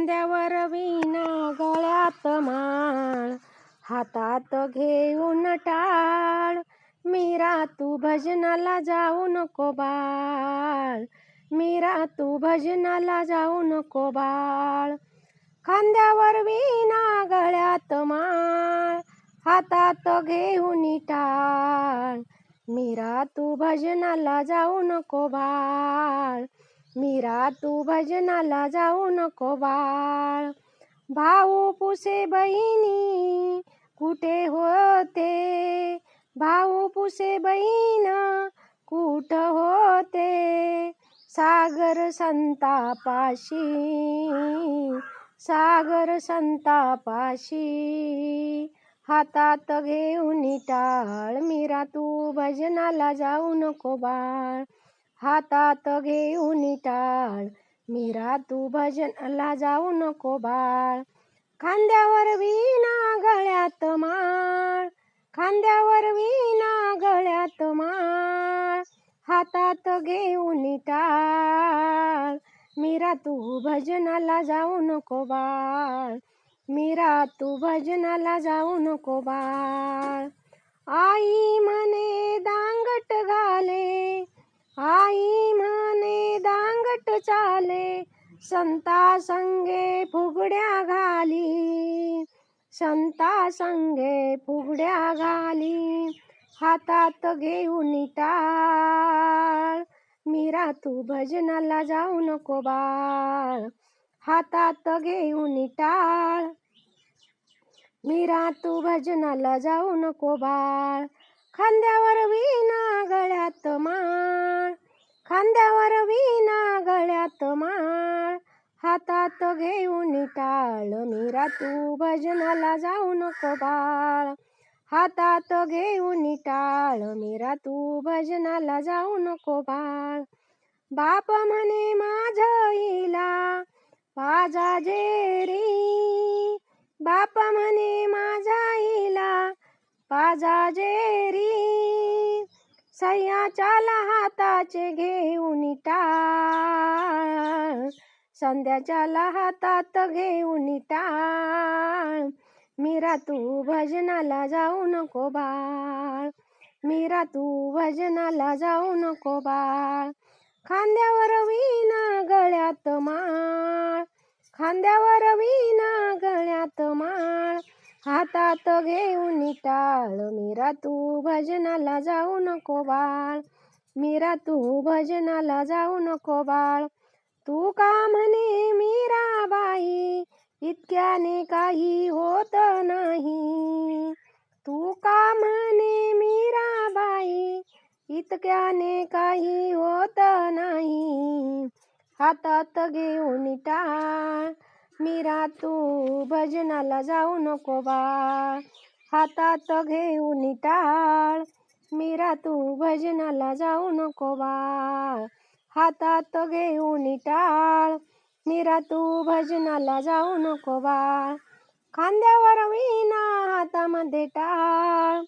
खांद्यावर वीणा गळ्यात माळ, हातात घेऊन टाळ. मीरा तू भजनाला जाऊ नको बाळ, मीरा तू भजनाला जाऊ नको बाळ. खांद्यावर वीणा गळ्यात माळ, हातात घेऊन टाळ. मीरा तू भजनाला जाऊ नको बाळ, मीरा तू भजनाला जाऊ नको बाळ. भाऊ पुसे बहिणी कुठे होते, भाऊ पुसे बहीण कुठ होते. सागर संतापाशी, सागर संतापाशी. हातात घेऊन टाळ, मीरा तू भजनाला जाऊ नको बाळ. हातात घेऊन टाळ, मीरा तू भजनाला जाऊ नको बाळ. खांद्यावर वीणा गळ्यात माळ, खांद्यावर वीणा गळ्यात माळ. हातात घेऊन टाळ, मीरा तू भजनाला जाऊ नको बाळ, मीरा तू भजनाला जाऊ नको बाळ. आई म्हणे दांगट घाले, आई म्हणे दांगट चाले. संता संगे फुगड्या घाली, संता संगे फुगड्या घाली. हातात घेऊन टाळ, मीरा तू भजनाला जाऊ नको बाळ. हातात घेऊन टाळ, मीरा तू भजनाला जाऊ नको बाळ. खांद्यावर वीणा गळ्यात माळ, खांद्यावर वीणा गळ्यात माळ. हातात घेऊन टाळ, मीरा तू भजनाला जाऊ नको बाळ. हातात घेऊन टाळ, मीरा तू भजनाला जाऊ नको बाळ. बाप म्हणे माझीला पाजा जेरी, बाप म्हणे माझ्याईला पाजा जेरी. सह्याच्या हाताचे घेऊन टाळ, संध्याच्या हातात घेऊन टाळ. मीरा तू भजनाला जाऊ नको बाळ, मीरा तू भजनाला जाऊ नको बाळ. खांद्यावर वीणा गळ्यात माळ, खांद्यावर वीणा गळ्यात माळ. हातात घेऊन टाळ, मीरा तू भजनाला जाऊ नको बाळ, मीरा तू भजनाला जाऊ नको बाळ. तू का म्हणे मीराबाई इतक्याने काही होत नाही, तू का म्हणे मीराबाई इतक्याने काही होत नाही. हातात घेऊन टाळ, मीरा तू भजनाला जाऊ नको बाळ. हातात घेऊन टाळ, मीरा तू भजनाला जाऊ नको बाळ. हातात घेऊन टाळ, मीरा तू भजनाला जाऊ नको बाळ. खांद्यावर वीणा हातामध्ये टाळ,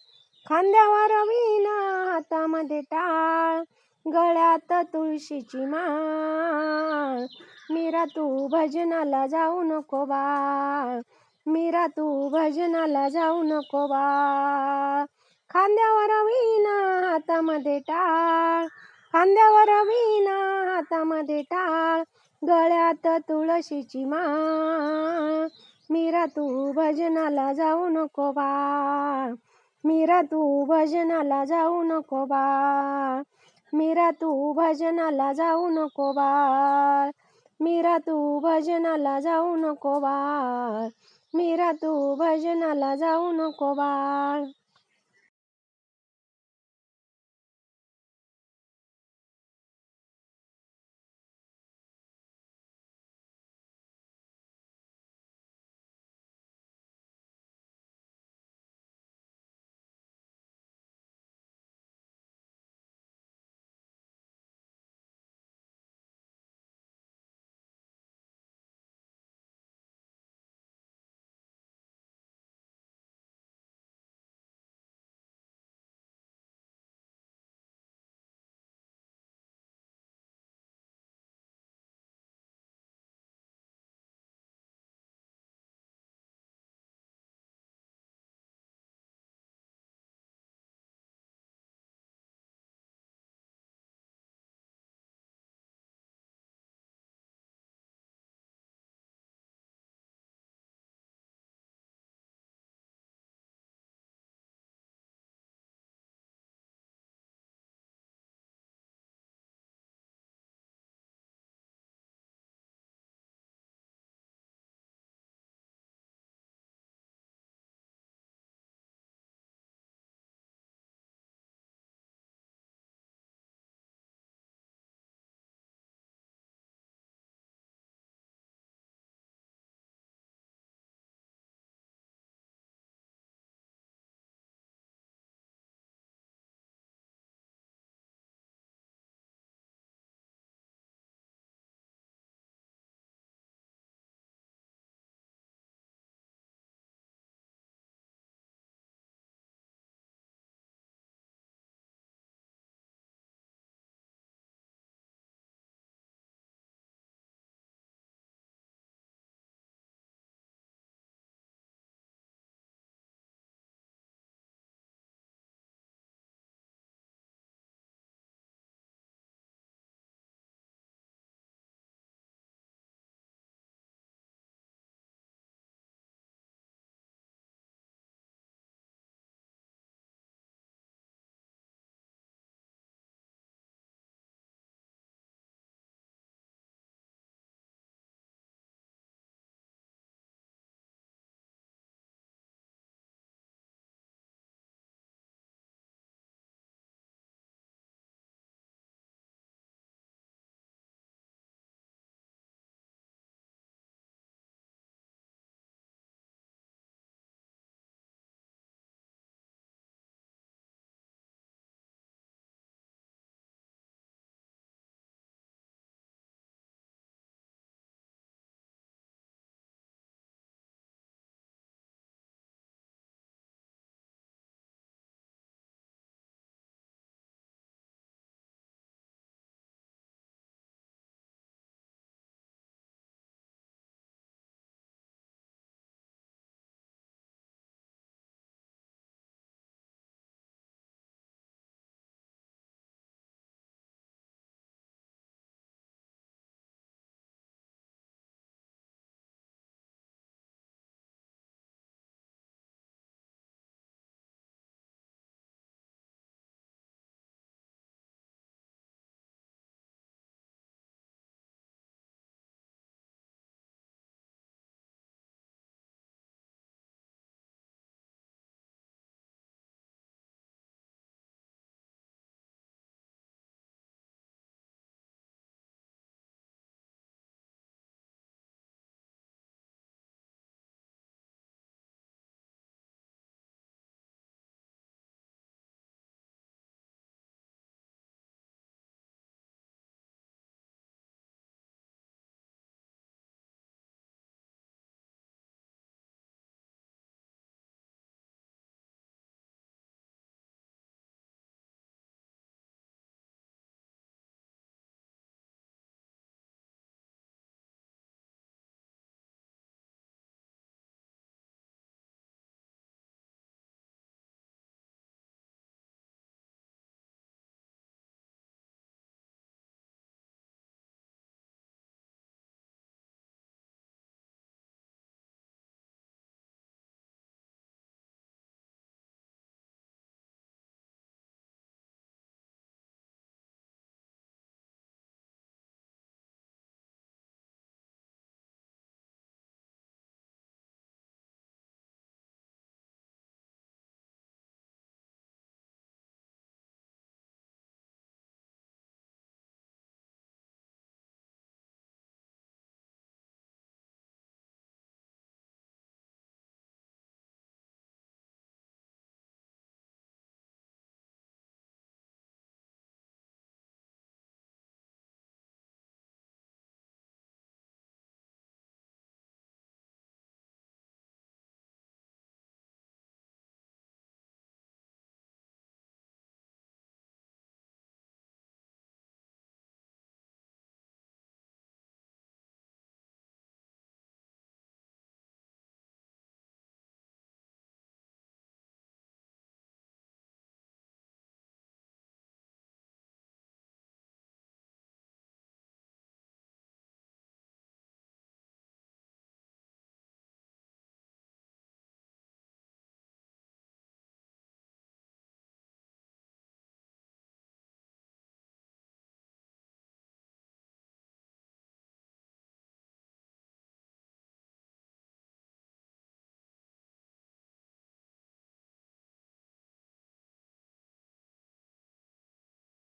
खांद्यावर वीणा हातामध्ये टाळ. गळ्यात तुळशीची माळ, मीरा तू भजनाला जाऊ नको बाळ, मीरा तू भजनाला जाऊ नको बाळ. खांद्यावर वीणा हातामध्ये टाळ, खांद्यावर वीणा हातामध्ये टाळ. गळ्यात तुळशीची माळ, मीरा तू भजनाला जाऊ नको बाळ, मीरा तू भजनाला जाऊ नको बाळ. मीरा तू भजनाला जाऊ नको बाळ, मीरा तू भजनाला जाऊ नको बाळ, मीरा तू भजनाला जाऊ नको बाळ.